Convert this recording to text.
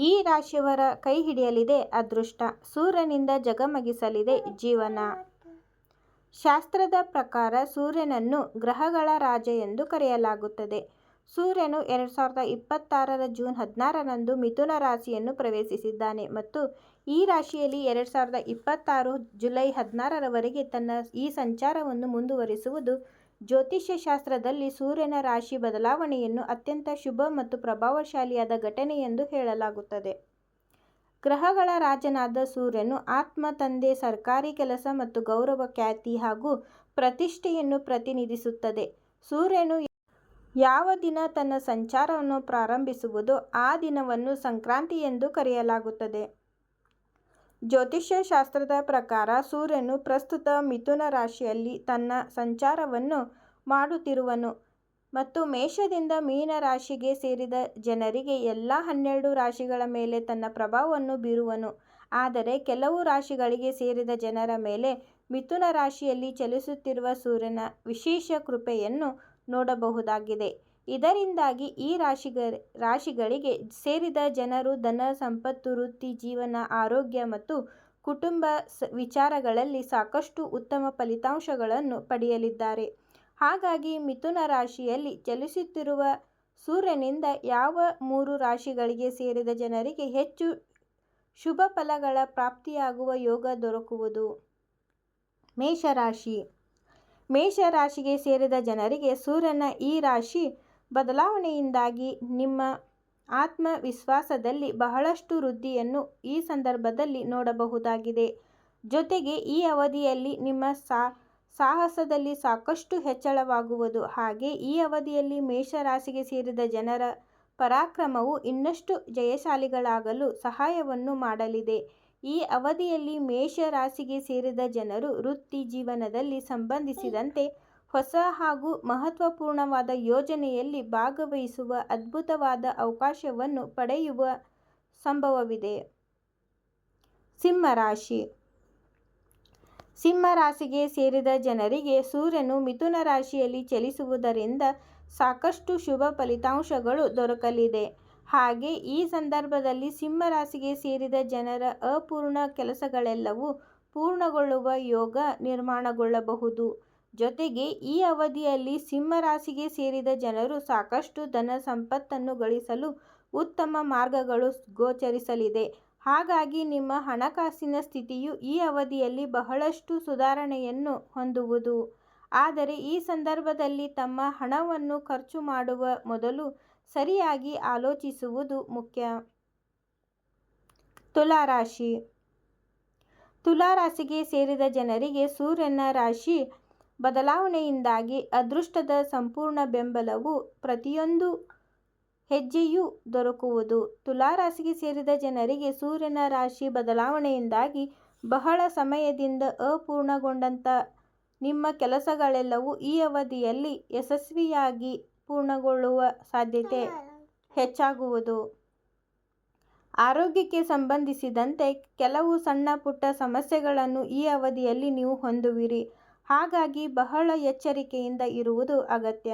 ಈ ರಾಶಿಯವರ ಕೈ ಹಿಡಿಯಲಿದೆ ಅದೃಷ್ಟ. ಸೂರ್ಯನಿಂದ ಜಗಮಗಿಸಲಿದೆ ಜೀವನ. ಶಾಸ್ತ್ರದ ಪ್ರಕಾರ ಸೂರ್ಯನನ್ನು ಗ್ರಹಗಳ ರಾಜ ಎಂದು ಕರೆಯಲಾಗುತ್ತದೆ. ಸೂರ್ಯನು 2026 ಜೂನ್ 16ರಂದು ಮಿಥುನ ರಾಶಿಯನ್ನು ಪ್ರವೇಶಿಸಿದ್ದಾನೆ ಮತ್ತು ಈ ರಾಶಿಯಲ್ಲಿ 2026 ಜುಲೈ 16ರವರೆಗೆ ತನ್ನ ಈ ಸಂಚಾರವನ್ನು ಮುಂದುವರಿಸುವುದು. ಜ್ಯೋತಿಷ್ಯ ಶಾಸ್ತ್ರದಲ್ಲಿ ಸೂರ್ಯನ ರಾಶಿ ಬದಲಾವಣೆಯನ್ನು ಅತ್ಯಂತ ಶುಭ ಮತ್ತು ಪ್ರಭಾವಶಾಲಿಯಾದ ಘಟನೆ ಎಂದು ಹೇಳಲಾಗುತ್ತದೆ. ಗ್ರಹಗಳ ರಾಜನಾದ ಸೂರ್ಯನು ಆತ್ಮ, ತಂದೆ, ಸರ್ಕಾರಿ ಕೆಲಸ ಮತ್ತು ಗೌರವ, ಖ್ಯಾತಿ ಹಾಗೂ ಪ್ರತಿಷ್ಠೆಯನ್ನು ಪ್ರತಿನಿಧಿಸುತ್ತದೆ. ಸೂರ್ಯನು ಯಾವ ದಿನ ತನ್ನ ಸಂಚಾರವನ್ನು ಪ್ರಾರಂಭಿಸುವುದೋ ಆ ದಿನವನ್ನು ಸಂಕ್ರಾಂತಿ ಎಂದು ಕರೆಯಲಾಗುತ್ತದೆ. ಜ್ಯೋತಿಷ್ಯ ಶಾಸ್ತ್ರದ ಪ್ರಕಾರ ಸೂರ್ಯನು ಪ್ರಸ್ತುತ ಮಿಥುನ ರಾಶಿಯಲ್ಲಿ ತನ್ನ ಸಂಚಾರವನ್ನು ಮಾಡುತ್ತಿರುವನು ಮತ್ತು ಮೇಷದಿಂದ ಮೀನ ರಾಶಿಗೆ ಸೇರಿದ ಜನರಿಗೆ ಎಲ್ಲ 12 ರಾಶಿಗಳ ಮೇಲೆ ತನ್ನ ಪ್ರಭಾವವನ್ನು ಬೀರುವನು. ಆದರೆ ಕೆಲವು ರಾಶಿಗಳಿಗೆ ಸೇರಿದ ಜನರ ಮೇಲೆ ಮಿಥುನ ರಾಶಿಯಲ್ಲಿ ಚಲಿಸುತ್ತಿರುವ ಸೂರ್ಯನ ವಿಶೇಷ ಕೃಪೆಯನ್ನು ನೋಡಬಹುದಾಗಿದೆ. ಇದರಿಂದಾಗಿ ಈ ರಾಶಿಗಳಿಗೆ ಸೇರಿದ ಜನರು ಧನ, ಸಂಪತ್ತು, ವೃತ್ತಿ, ಜೀವನ, ಆರೋಗ್ಯ ಮತ್ತು ಕುಟುಂಬ ವಿಚಾರಗಳಲ್ಲಿ ಸಾಕಷ್ಟು ಉತ್ತಮ ಫಲಿತಾಂಶಗಳನ್ನು ಪಡೆಯಲಿದ್ದಾರೆ. ಹಾಗಾಗಿ ಮಿಥುನ ರಾಶಿಯಲ್ಲಿ ಚಲಿಸುತ್ತಿರುವ ಸೂರ್ಯನಿಂದ ಯಾವ 3 ರಾಶಿಗಳಿಗೆ ಸೇರಿದ ಜನರಿಗೆ ಹೆಚ್ಚು ಶುಭ ಫಲಗಳ ಪ್ರಾಪ್ತಿಯಾಗುವ ಯೋಗ ದೊರಕುವುದು. ಮೇಷರಾಶಿ. ಮೇಷರಾಶಿಗೆ ಸೇರಿದ ಜನರಿಗೆ ಸೂರ್ಯನ ಈ ರಾಶಿ ಬದಲಾವಣೆಯಿಂದಾಗಿ ನಿಮ್ಮ ಆತ್ಮವಿಶ್ವಾಸದಲ್ಲಿ ಬಹಳಷ್ಟು ವೃದ್ಧಿಯನ್ನು ಈ ಸಂದರ್ಭದಲ್ಲಿ ನೋಡಬಹುದಾಗಿದೆ. ಜೊತೆಗೆ ಈ ಅವಧಿಯಲ್ಲಿ ನಿಮ್ಮ ಸಾಹಸದಲ್ಲಿ ಸಾಕಷ್ಟು ಹೆಚ್ಚಳವಾಗುವುದು. ಹಾಗೆ ಈ ಅವಧಿಯಲ್ಲಿ ಮೇಷರಾಶಿಗೆ ಸೇರಿದ ಜನರ ಪರಾಕ್ರಮವು ಇನ್ನಷ್ಟು ಜಯಶಾಲಿಗಳಾಗಲು ಸಹಾಯವನ್ನು ಮಾಡಲಿದೆ. ಈ ಅವಧಿಯಲ್ಲಿ ಮೇಷ ರಾಶಿಗೆ ಸೇರಿದ ಜನರು ವೃತ್ತಿ ಜೀವನದಲ್ಲಿ ಸಂಬಂಧಿಸಿದಂತೆ ಹೊಸ ಹಾಗೂ ಮಹತ್ವಪೂರ್ಣವಾದ ಯೋಜನೆಯಲ್ಲಿ ಭಾಗವಹಿಸುವ ಅದ್ಭುತವಾದ ಅವಕಾಶವನ್ನು ಪಡೆಯುವ ಸಂಭವವಿದೆ. ಸಿಂಹರಾಶಿ. ಸಿಂಹರಾಶಿಗೆ ಸೇರಿದ ಜನರಿಗೆ ಸೂರ್ಯನು ಮಿಥುನ ರಾಶಿಯಲ್ಲಿ ಚಲಿಸುವುದರಿಂದ ಸಾಕಷ್ಟು ಶುಭ ಫಲಿತಾಂಶಗಳು ದೊರಕಲಿದೆ. ಹಾಗೆ ಈ ಸಂದರ್ಭದಲ್ಲಿ ಸಿಂಹರಾಶಿಗೆ ಸೇರಿದ ಜನರ ಅಪೂರ್ಣ ಕೆಲಸಗಳೆಲ್ಲವೂ ಪೂರ್ಣಗೊಳ್ಳುವ ಯೋಗ ನಿರ್ಮಾಣಗೊಳ್ಳಬಹುದು. ಜೊತೆಗೆ ಈ ಅವಧಿಯಲ್ಲಿ ಸಿಂಹರಾಶಿಗೆ ಸೇರಿದ ಜನರು ಸಾಕಷ್ಟು ಧನ ಸಂಪತ್ತನ್ನು ಗಳಿಸಲು ಉತ್ತಮ ಮಾರ್ಗಗಳು ಗೋಚರಿಸಲಿದೆ. ಹಾಗಾಗಿ ನಿಮ್ಮ ಹಣಕಾಸಿನ ಸ್ಥಿತಿಯು ಈ ಅವಧಿಯಲ್ಲಿ ಬಹಳಷ್ಟು ಸುಧಾರಣೆಯನ್ನು ಹೊಂದುವುದು. ಆದರೆ ಈ ಸಂದರ್ಭದಲ್ಲಿ ತಮ್ಮ ಹಣವನ್ನು ಖರ್ಚು ಮಾಡುವ ಮೊದಲು ಸರಿಯಾಗಿ ಆಲೋಚಿಸುವುದು ಮುಖ್ಯ. ತುಲಾರಾಶಿ. ತುಲಾರಾಶಿಗೆ ಸೇರಿದ ಜನರಿಗೆ ಸೂರ್ಯನ ರಾಶಿ ಬದಲಾವಣೆಯಿಂದಾಗಿ ಅದೃಷ್ಟದ ಸಂಪೂರ್ಣ ಬೆಂಬಲವು ಪ್ರತಿಯೊಂದು ಹೆಜ್ಜೆಯೂ ದೊರಕುವುದು. ತುಲಾರಾಶಿಗೆ ಸೇರಿದ ಜನರಿಗೆ ಸೂರ್ಯನ ರಾಶಿ ಬದಲಾವಣೆಯಿಂದಾಗಿ ಬಹಳ ಸಮಯದಿಂದ ಅಪೂರ್ಣಗೊಂಡಂಥ ನಿಮ್ಮ ಕೆಲಸಗಳೆಲ್ಲವೂ ಈ ಅವಧಿಯಲ್ಲಿ ಯಶಸ್ವಿಯಾಗಿ ಪೂರ್ಣಗೊಳ್ಳುವ ಸಾಧ್ಯತೆ ಹೆಚ್ಚಾಗುವುದು. ಆರೋಗ್ಯಕ್ಕೆ ಸಂಬಂಧಿಸಿದಂತೆ ಕೆಲವು ಸಣ್ಣ ಪುಟ್ಟ ಸಮಸ್ಯೆಗಳನ್ನು ಈ ಅವಧಿಯಲ್ಲಿ ನೀವು ಹೊಂದುವಿರಿ. ಹಾಗಾಗಿ ಬಹಳ ಎಚ್ಚರಿಕೆಯಿಂದ ಇರುವುದು ಅಗತ್ಯ.